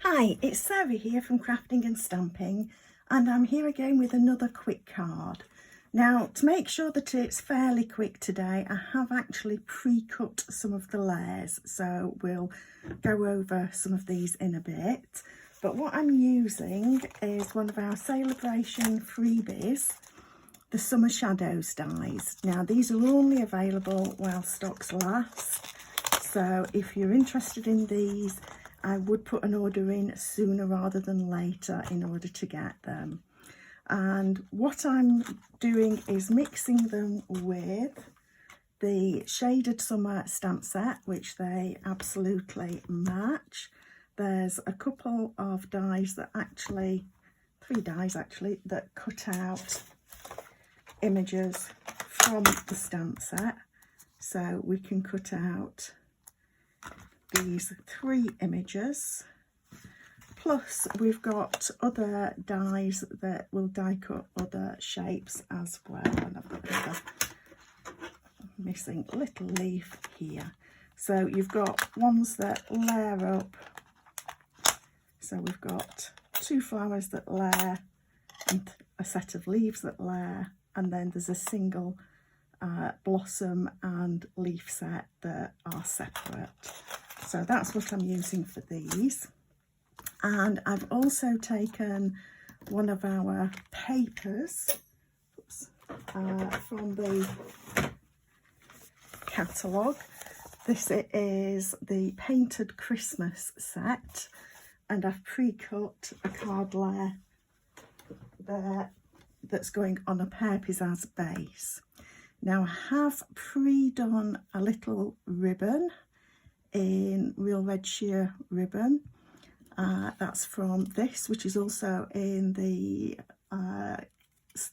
Hi, it's Sarah here from Crafting and Stamping, and I'm here again with another quick card. Now, to make sure that it's fairly quick today, I have actually pre-cut some of the layers, so we'll go over some of these in a bit. But what I'm using is one of our Sale-a-bration freebies, the Summer Shadows dies. Now, these are only available while stocks last, so if you're interested in these, I would put an order in sooner rather than later in order to get them. And what I'm doing is mixing them with the shaded summer stamp set, which they absolutely match. There's a couple of dies that actually, 3 dies actually, that cut out images from the stamp set. So we can cut out these 3 images, plus we've got other dies that will die cut other shapes as well. And I've got another missing little leaf here. So you've got ones that layer up, so we've got 2 flowers that layer and a set of leaves that layer, and then there's a single blossom and leaf set that are separate. So that's what I'm using for these. And I've also taken one of our papers from the catalogue. This is the Painted Christmas set, and I've pre-cut a card layer there that's going on a pear pizzazz base. Now I have pre-done a little ribbon in real red sheer ribbon. That's from this, which is also in the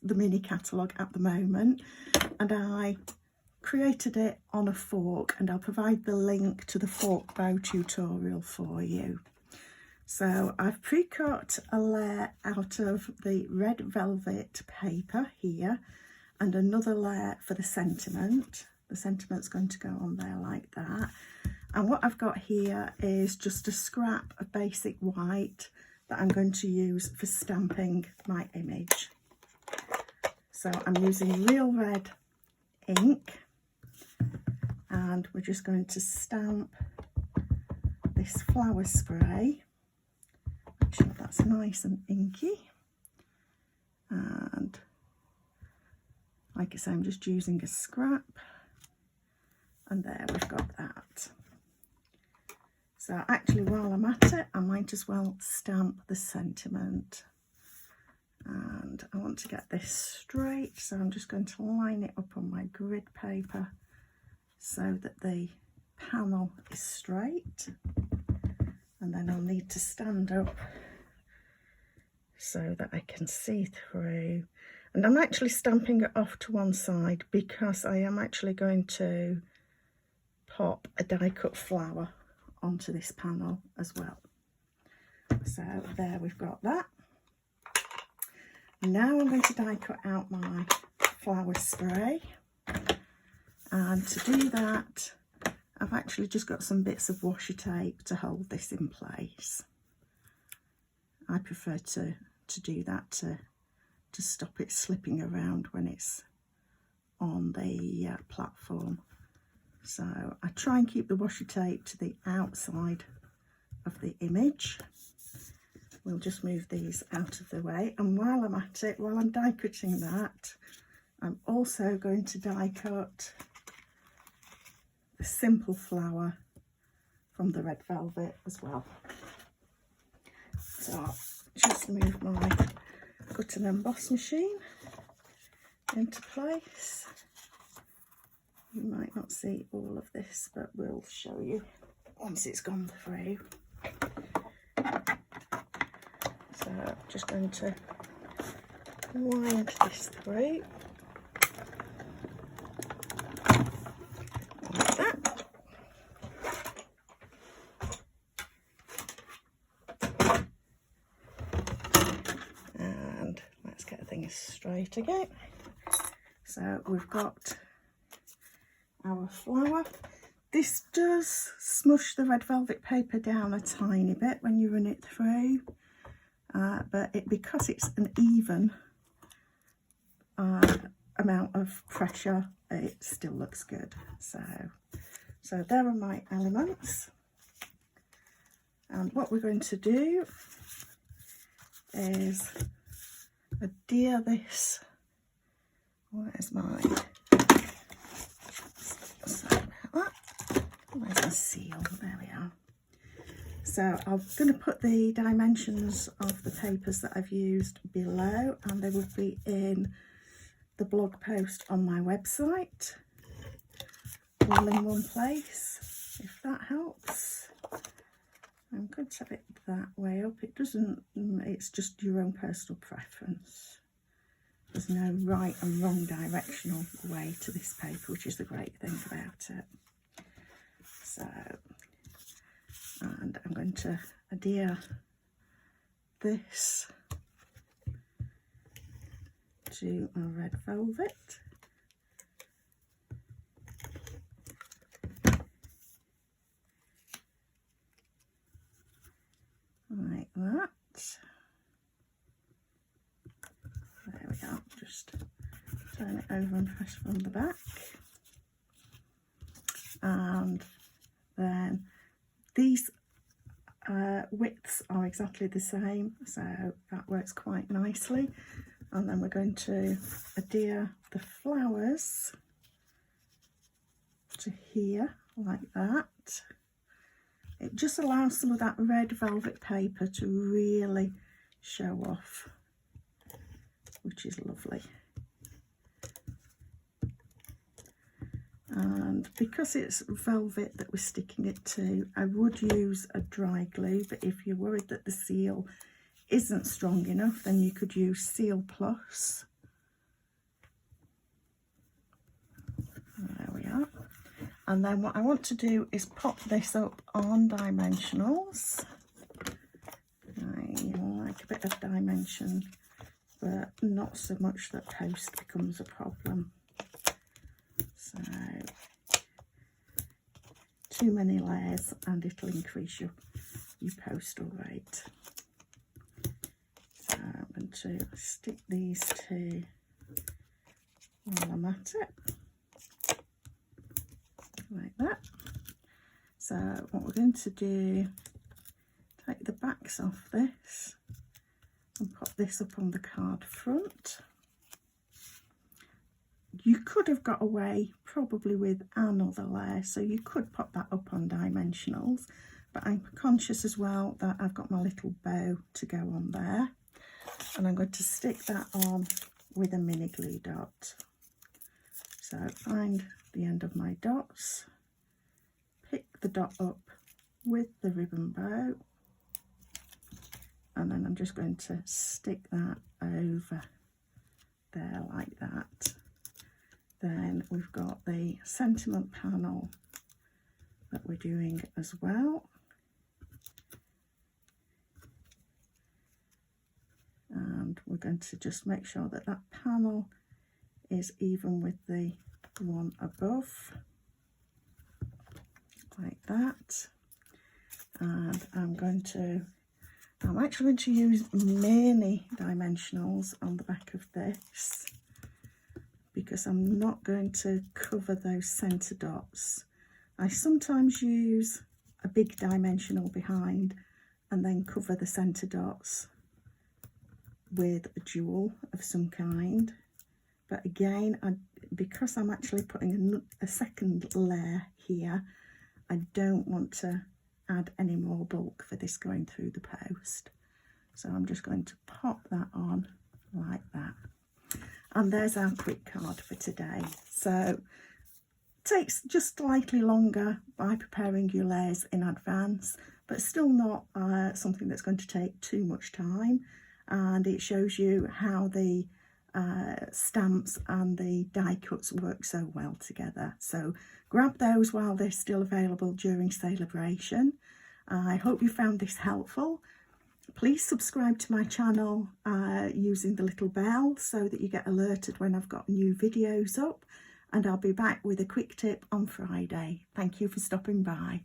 mini catalogue at the moment, and I created it on a fork, and I'll provide the link to the fork bow tutorial for you. So I've pre-cut a layer out of the red velvet paper here, and another layer for the sentiment. The sentiment's going to go on there like that. And what I've got here is just a scrap of basic white that I'm going to use for stamping my image. So I'm using real red ink, and we're just going to stamp this flower spray. Make sure that's nice and inky. And like I say, I'm just using a scrap, and there we've got that. So actually, while I'm at it, I might as well stamp the sentiment. And I want to get this straight, so I'm just going to line it up on my grid paper so that the panel is straight. And then I'll need to stand up so that I can see through. And I'm actually stamping it off to one side because I am actually going to pop a die cut flower onto this panel as well. So there we've got that. Now I'm going to die cut out my flower spray, and to do that I've actually just got some bits of washi tape to hold this in place. I prefer to do that to stop it slipping around when it's on the platform. So I try and keep the washi tape to the outside of the image. We'll just move these out of the way, and while I'm at it, while I'm die cutting that, I'm also going to die cut the simple flower from the red velvet as well. So I'll just move my cut and emboss machine into place. You might not see all of this, but we'll show you once it's gone through. So I'm just going to wind this through like that. And let's get things straight again. So we've got our flower. This does smush the red velvet paper down a tiny bit when you run it through, but because it's an even amount of pressure, it still looks good. So there are my elements, and what we're going to do is adhere this. Where's my, sorry about that, where's the seal? There we are. So I'm going to put the dimensions of the papers that I've used below, and they will be in the blog post on my website, all in one place, if that helps. I'm going to have it that way up. It doesn't, it's just your own personal preference. There's no right and wrong directional way to this paper, which is the great thing about it. So, and I'm going to adhere this to a red velvet. Like that. There we go. Just turn it over and press from the back. And then these widths are exactly the same, so that works quite nicely. And then we're going to adhere the flowers to here, like that. It just allows some of that red velvet paper to really show off, which is lovely. And because it's velvet that we're sticking it to, I would use a dry glue, but if you're worried that the seal isn't strong enough, then you could use Seal Plus. There we are. And then what I want to do is pop this up on dimensionals. I like a bit of dimension, but not so much that post becomes a problem. So, too many layers and it'll increase your postal rate. So I'm going to stick these two while I'm at it, like that. So what we're going to do, take the backs off this and put this up on the card front. You could have got away probably with another layer, so you could pop that up on dimensionals, but I'm conscious as well that I've got my little bow to go on there, and I'm going to stick that on with a mini glue dot. So find the end of my dots, pick the dot up with the ribbon bow, and then I'm just going to stick that over there like that. Then we've got the sentiment panel that we're doing as well. And we're going to just make sure that that panel is even with the one above, like that. And I'm actually going to use mini dimensionals on the back of this, because I'm not going to cover those centre dots. I sometimes use a big dimensional behind and then cover the centre dots with a jewel of some kind. But again, because I'm actually putting a second layer here, I don't want to add any more bulk for this going through the post. So I'm just going to pop that on like that. And there's our quick card for today. So it takes just slightly longer by preparing your layers in advance, but still not something that's going to take too much time. And it shows you how the stamps and the die cuts work so well together. So grab those while they're still available during Sale-a-bration. I hope you found this helpful. Please subscribe to my channel using the little bell so that you get alerted when I've got new videos up. and I'll be back with a quick tip on Friday. Thank you for stopping by.